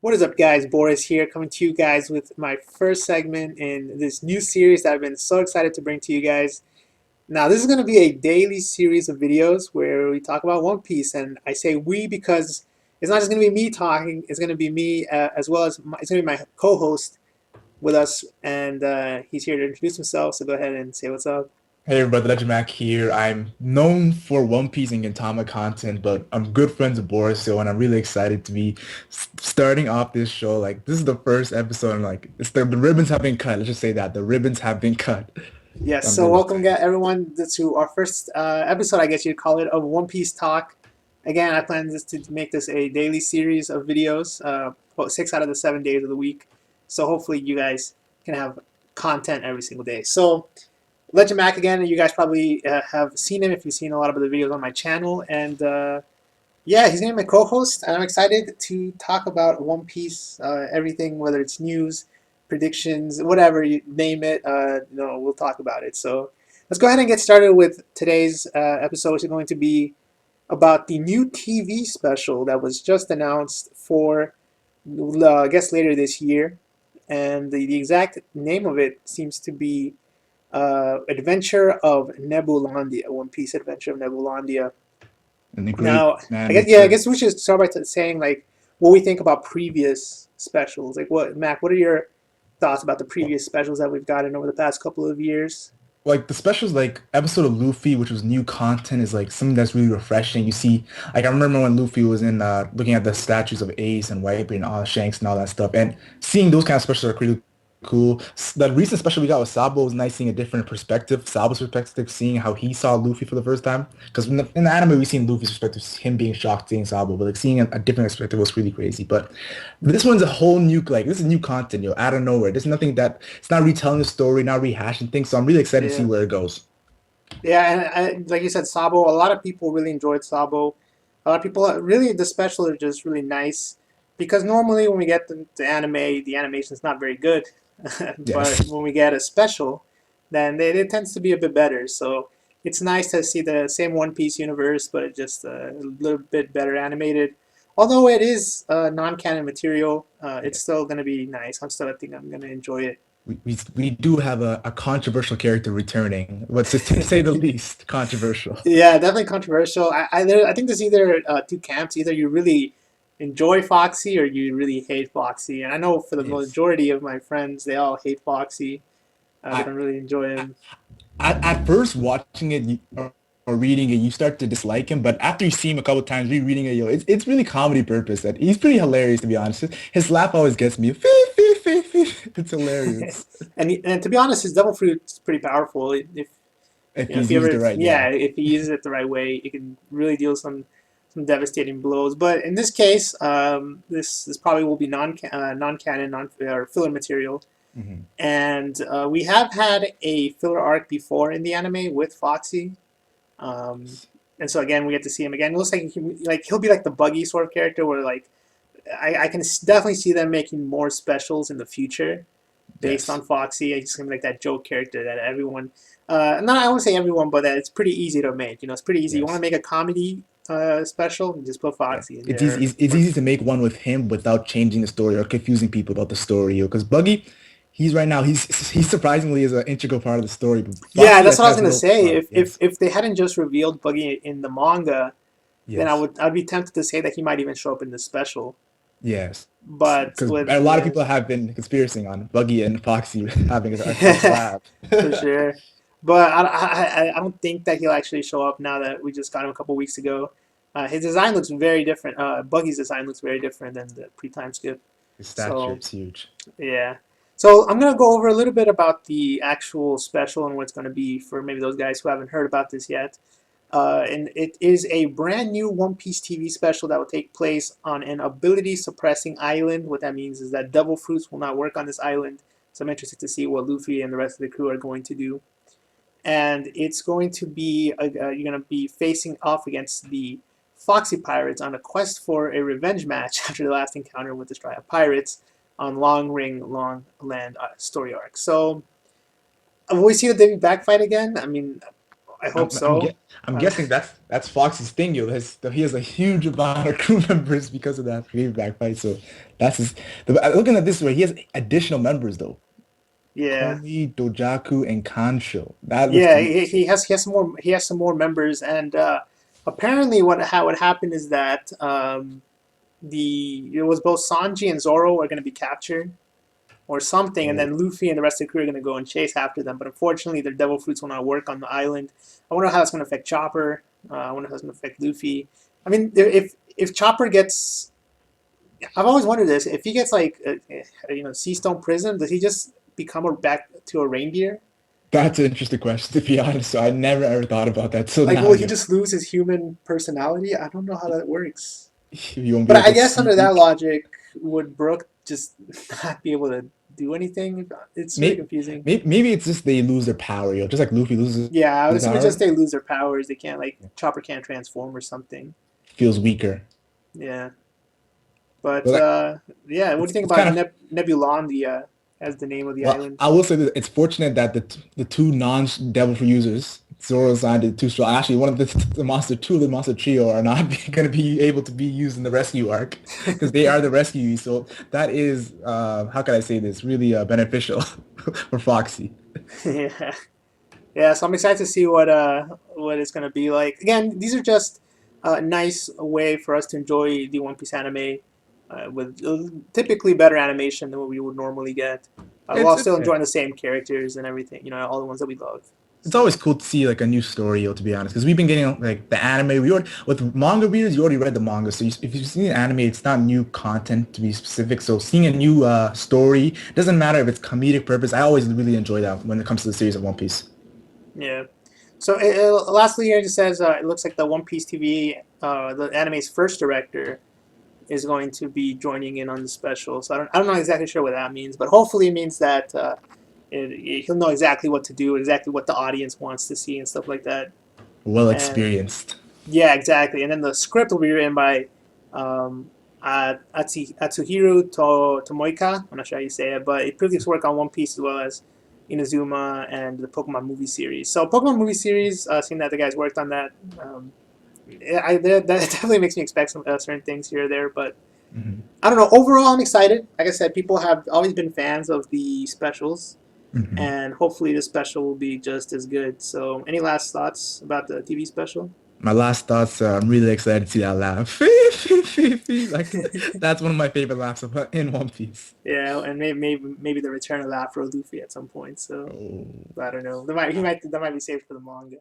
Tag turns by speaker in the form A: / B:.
A: What is up, guys? Boris here, coming to you guys with my first segment in this new series that I've been so excited to bring to you guys. Now, this is going to be a daily series of videos where we talk about One Piece, and I say we because it's not just going to be me talking, it's going to be me as well as it's going to be my co host with us, and he's here to introduce himself, so go ahead and say what's up.
B: Hey everybody, Legend Mac here. I'm known for One Piece and Gintama content, but I'm good friends with Boris, so and I'm really excited to be starting off this show. Like this is the first episode, and like the ribbons have been cut. Let's just say that the ribbons have been cut.
A: Yes,
B: I'm
A: so
B: really
A: welcome
B: excited.
A: everyone to our first episode, I guess you'd call it, of One Piece Talk. Again, I plan this to make this a daily series of videos, about 6 out of the 7 days of the week. So hopefully you guys can have content every single day. So Legend Mac again, you guys probably have seen him if you've seen a lot of the videos on my channel. And yeah, he's gonna be my co-host, and I'm excited to talk about One Piece, everything, whether it's news, predictions, whatever you name it. We'll talk about it. So let's go ahead and get started with today's episode, which is going to be about the new TV special that was just announced for, I guess, later this year, and the exact name of it seems to be Adventure of Nebulandia, One Piece Adventure of Nebulandia.
B: And the great
A: Now,
B: anime
A: I
B: series.
A: guess we should start by saying like what we think about previous specials. Like, what Mac? What are your thoughts about the previous specials that we've gotten over the past couple of years?
B: Like the specials, like episode of Luffy, which was new content, is like something that's really refreshing. You see, like I remember when Luffy was in looking at the statues of Ace and Whitebeard and all Shanks and all that stuff, and seeing those kind of specials are really cool. The recent special we got with Sabo was nice seeing a different perspective, Sabo's perspective, seeing how he saw Luffy for the first time. Because in the anime we've seen Luffy's perspective, him being shocked seeing Sabo, but like seeing a different perspective was really crazy. But this one's a whole new like this is new content, out of nowhere. There's nothing that it's not retelling the story, not rehashing things. So I'm really excited to see
A: Yeah,
B: where it goes.
A: yeah, and like you said, Sabo. A lot of people really enjoyed Sabo. A lot of people really the specials are just really nice because normally when we get the anime, the animation is not very good, but
B: Yes.
A: when we get a special, then it tends to be a bit better. So it's nice to see the same One Piece universe, but it just a little bit better animated. Although it is non-canon material, it's still gonna be nice. I think I'm gonna enjoy it.
B: We do have a controversial character returning, but to say the least, controversial.
A: Yeah, definitely controversial. I think there's either two camps. Either you really enjoy Foxy or you really hate Foxy. And I know for the
B: Yes.
A: majority of my friends, they all hate Foxy. They
B: I
A: don't really enjoy him.
B: at first watching it or reading it, you start to dislike him, but after you see him a couple times, rereading it, it's really comedy purpose. That he's pretty hilarious to be honest. His laugh always gets me. Fee, fee, fee, fee. It's hilarious
A: And to be honest, his devil fruit's pretty powerful. If
B: if
A: if
B: he's
A: you
B: used it
A: ever,
B: right.
A: yeah,
B: Yeah.
A: if he uses it the right way, it can really deal some devastating blows. But in this case, this probably will be non canon, non or filler material.
B: hmm
A: And we have had a filler arc before in the anime with Foxy. Um, and so again, we get to see him again. It looks like he'll be like the buggy sort of character, where like I can definitely see them making more specials in the future based
B: Yes.
A: on Foxy. He's gonna be like that joke character that everyone, not I won't say everyone, but that it's pretty easy to make. It's pretty easy. You want to
B: Yes.
A: make a comedy special, you just put
B: Yeah.
A: Foxy in
B: It's easy.
A: there.
B: It's easy to make one with him without changing the story or confusing people about the story. Because Buggy, he's right now he's surprisingly is an integral part of the story. But
A: Yeah,
B: Foxy
A: that's what I was
B: has
A: gonna
B: no
A: say.
B: part. Yes.
A: If they hadn't just revealed Buggy in the manga, then
B: Yes.
A: I'd be tempted to say that he might even show up in the special.
B: Yes.
A: But
B: Because
A: with
B: a lot of people have been conspiracy on Buggy and Foxy having a collab.
A: for sure. But I don't think that he'll actually show up now that we just got him a couple weeks ago. His design looks very different. Buggy's design looks very different than the pre-time skip.
B: His stature
A: So
B: is huge.
A: yeah. So I'm gonna go over a little bit about the actual special and what's gonna be for maybe those guys who haven't heard about this yet. And it is a brand new One Piece TV special that will take place on an ability suppressing island. What that means is that devil fruits will not work on this island. So I'm interested to see what Luffy and the rest of the crew are going to do. And it's going to be you're going to be facing off against the Foxy Pirates on a quest for a revenge match after the last encounter with the Straya Pirates on Long Ring, Long Land story arc. So will we see the Davy Back fight again? I mean, I hope
B: I'm I'm
A: so.
B: get I'm
A: Uh,
B: guessing that's Foxy's thing, yo. He has a huge amount of crew members because of that back fight. So that's his. Looking at this way, he has additional members though.
A: yeah,
B: Komi, Dojaku, and Kancho. That looks to
A: yeah.
B: be
A: He has some more members, and apparently what happened is that it was both Sanji and Zoro are going to be captured or something, and
B: oh,
A: then Luffy and the rest of the crew are going to go and chase after them. But unfortunately, their devil fruits will not work on the island. I wonder how that's going to affect Chopper. I wonder how that's going to affect Luffy. I mean, if Chopper gets, I've always wondered this: if he gets like Sea Stone Prison, does he just become a back to a reindeer?
B: that's an interesting question to be honest. So I never ever thought about that. So
A: Like,
B: now
A: will he
B: you
A: just lose his human personality? I don't know how that works.
B: you won't be
A: But
B: able
A: I
B: to
A: guess under that
B: speak.
A: logic, would Brooke just not be able to do anything? It's really
B: Maybe,
A: confusing.
B: maybe it's just they lose their power, yo. Just like Luffy loses
A: Yeah, I would
B: his
A: assume it's just
B: power,
A: they lose their powers. They can't like Chopper can't transform or something.
B: feels weaker.
A: Yeah, but
B: But like,
A: yeah, what do you think
B: it's
A: about
B: kind of
A: Nebulon? The as the name of the
B: well,
A: island.
B: I will say that it's fortunate that the two non-Devil Fruit users, Zoro and the two straw, actually one of the monster two of the monster trio are not going to be able to be used in the rescue arc because they are the rescuees. So that is how can I say this? Really beneficial for Foxy.
A: Yeah, yeah. So I'm excited to see what it's gonna be like. Again, these are just a nice way for us to enjoy the One Piece anime with typically better animation than what we would normally get, while
B: It's
A: still
B: yeah.
A: enjoying the same characters and everything. All the ones that we love.
B: It's
A: So
B: always cool to see like a new story, yo, to be honest, because we've been getting like the anime. We already with manga readers, you already read the manga, so if you've seen the anime, it's not new content to be specific. So seeing a new story doesn't matter if it's comedic purpose. I always really enjoy that when it comes to the series of One Piece.
A: yeah. So lastly, here it just says it looks like the One Piece TV, the anime's first director, is going to be joining in on the special. So I'm not exactly sure what that means, but hopefully it means that he'll know exactly what to do, exactly what the audience wants to see, and stuff like that.
B: Well
A: And
B: experienced.
A: yeah, exactly. And then the script will be written by Atsuhiro Tomoika. I'm not sure how you say it, but he previously worked on One Piece as well as Inazuma and the Pokemon movie series. So Pokemon movie series, seeing that the guys worked on that, that definitely makes me expect some certain things here or there. But
B: Hmm.
A: I don't know. Overall, I'm excited. Like I said, people have always been fans of the specials,
B: Hmm.
A: and hopefully the special will be just as good. So, any last thoughts about the TV special?
B: My last thoughts. I'm really excited to see that laugh. Like that's one of my favorite laughs in One Piece.
A: Yeah, and maybe the return of Afro Luffy at some point. So
B: Oh.
A: I don't know. That might be saved for the manga.